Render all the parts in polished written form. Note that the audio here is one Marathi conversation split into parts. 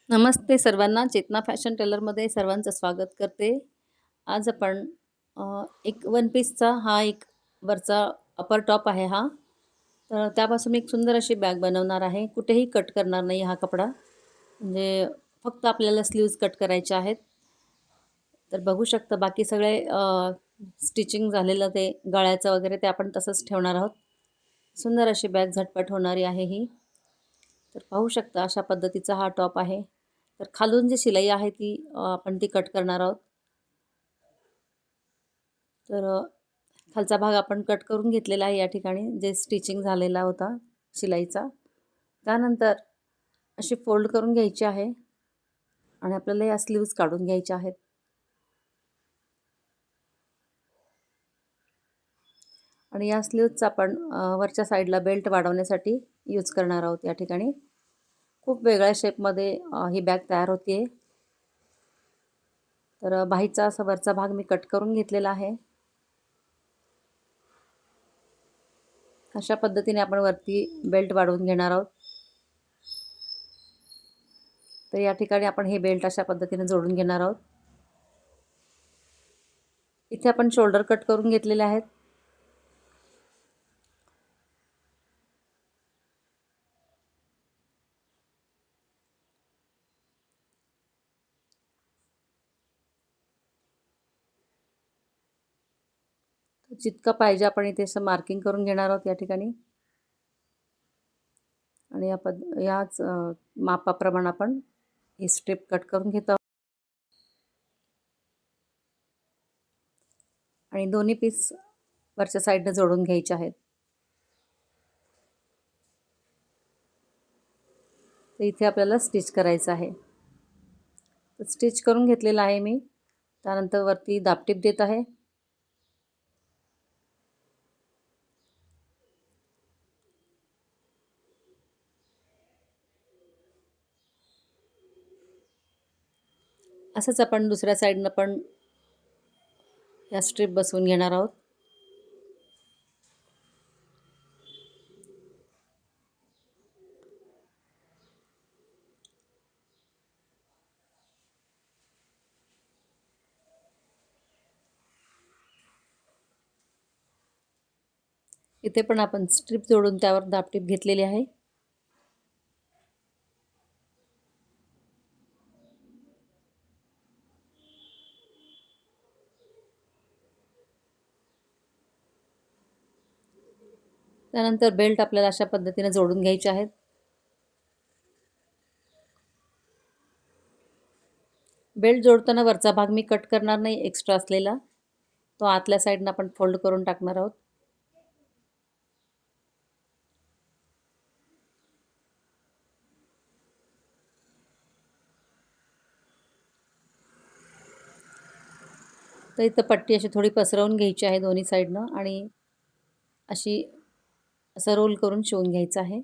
नमस्ते सर्वांना. चेतना फॅशन टेलरमध्ये सर्वांचं स्वागत करते. आज आपण एक वन पीसचा हा एक वरचा अपर टॉप आहे हा. तर त्यापासून एक सुंदर अशी बॅग बनवणार आहे. कुठेही कट करणार नाही हा कपडा. म्हणजे फक्त आपल्याला स्लीव्ज कट करायच्या आहेत. तर बघू शकता बाकी सगळे स्टिचिंग झालेलं ते गळ्याचं वगैरे ते आपण तसंच ठेवणार आहोत. सुंदर अशी बॅग झटपट होणारी आहे ही. तर पाहू शकता अशा पद्धतीचा हा टॉप आहे. तर खालून जी शिलाई आहे ती आपण ती कट करणार आहोत. तर खालचा भाग आपण कट करून घेतलेला आहे या ठिकाणी जे स्टिचिंग झालेला होता शिलाईचा. त्यानंतर अशी फोल्ड करून घ्यायची आहे आणि आपल्याला या स्लीव्ज काढून घ्यायच्या आहेत. आणि या स्लीव्जचा आपण वरच्या साईडला बेल्ट वाढवण्यासाठी यूज करणार आहोत या ठिकाणी. खूप वेगळ्या शेपमध्ये ही बॅग तयार होते. तर बाहीचा असा वरचा भाग मी कट करून घेतलेला आहे. अशा पद्धतीने आपण वरती बेल्ट वाढवून घेणार आहोत. तर या ठिकाणी आपण हे बेल्ट अशा पद्धतीने जोडून घेणार आहोत. इथे आपण शोल्डर कट करून घेतलेले आहेत. जितकं पाहिजे आपण इथे असं मार्किंग करून घेणार आहोत या ठिकाणी. आणि याच मापाप्रमाणे आपण ही स्ट्रिप कट करून घेत आहोत. आणि दोन्ही पीस वरच्या साईडने जोडून घ्यायचे आहेत. तर इथे आपल्याला स्टिच करायचं आहे. तर स्टिच करून घेतलेलं आहे मी. त्यानंतर वरती दाबटीप देत आहे. असंच आपण दुसऱ्या साईडनं पण या स्ट्रिप बसवून घेणार आहोत. इथे पण आपण स्ट्रिप जोडून त्यावर दाबटीप घेतलेली आहे. त्यानंतर बेल्ट आपल्याला अशा पद्धतीने जोडून घ्यायचे आहेत. बेल्ट जोडताना वरचा भाग मी कट करणार नाही एक्स्ट्रा असलेला. तो आतल्या साईडनं आपण फोल्ड करून टाकणार आहोत. तर इथं पट्टी अशी थोडी पसरवून घ्यायची आहे दोन्ही साईडनं आणि अशी असं रोल करून शिवून घ्यायचं आहे.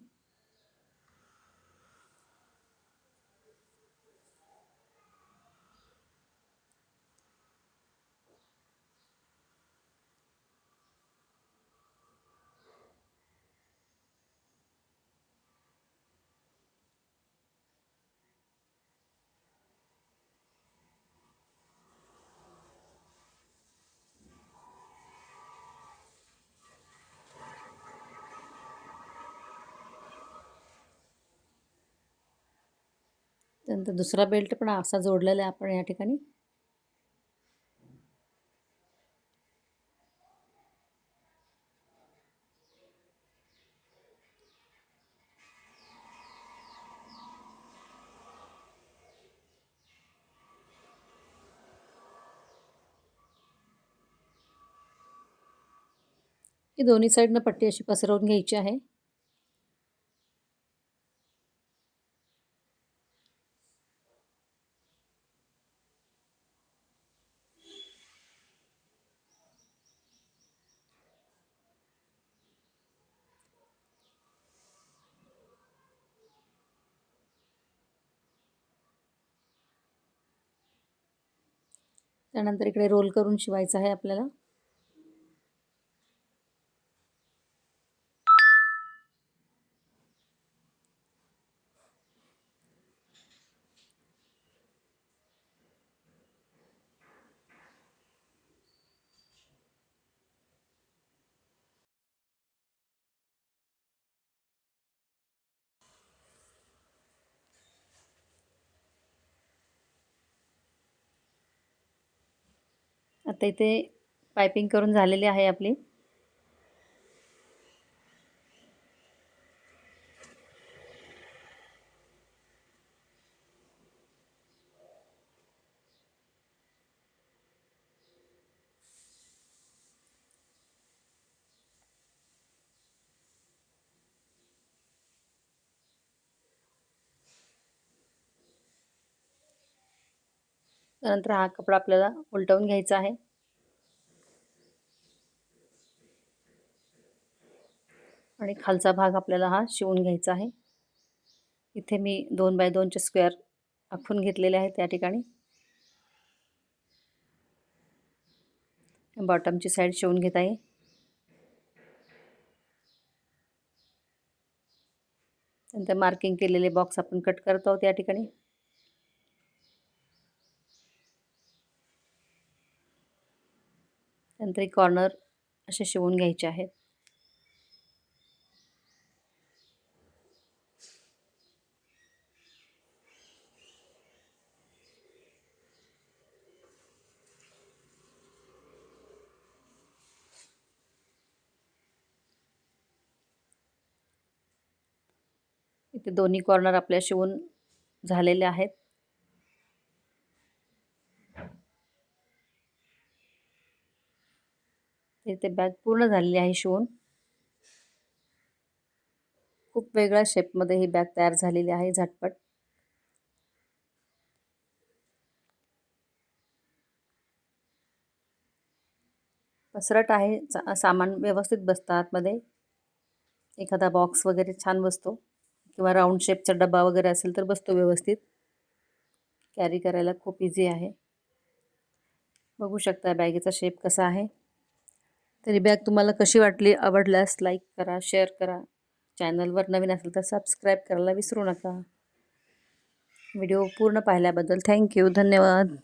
त्यानंतर दुसरा बेल्ट पण असा जोडलेला आहे आपण या ठिकाणी. ही दोन्ही साईडनं पट्टी अशी पसरवून घ्यायची आहे. त्यानंतर इकडे रोल करून शिवायचं आहे आपल्याला. आता इथे पायपिंग करून झालेली आहे आपली. त्यानंतर हा कपडा आपल्याला उलटवून घ्यायचा आहे आणि खालचा भाग आपल्याला हा शिवून घ्यायचा आहे. इथे मी 2 बाय 2 चे स्क्वेअर आखून घेतलेले आहेत त्या ठिकाणी. बॉटमची साईड शिवून घेत आहे. नंतर मार्किंग केलेले बॉक्स आपण कट करत आहोत या ठिकाणी. नंतर कॉर्नर असे शिवून घ्यायचे आहेत. इथे दोन्ही कॉर्नर आपल्या शिवून झालेले आहेत. इथे बॅग पूर्ण झालेली आहे शिवून. खूप वेगळ्या शेपमध्ये ही बॅग तयार झालेली आहे झटपट. पसरट आहे, सामान व्यवस्थित बसतं आतमध्ये. एखादा बॉक्स वगैरे छान बसतो किंवा राऊंड शेपचा डबा वगैरे असेल तर बसतो व्यवस्थित. कॅरी करायला खूप इझी आहे. बघू शकता बॅगेचा शेप कसा आहे. तरी बॅग तुम्हाला कशी वाटली? आवडल्यास लाईक करा, शेअर करा. चॅनलवर नवीन असेल तर सबस्क्राईब करायला विसरू नका. व्हिडिओ पूर्ण पाहिल्याबद्दल थँक्यू. धन्यवाद.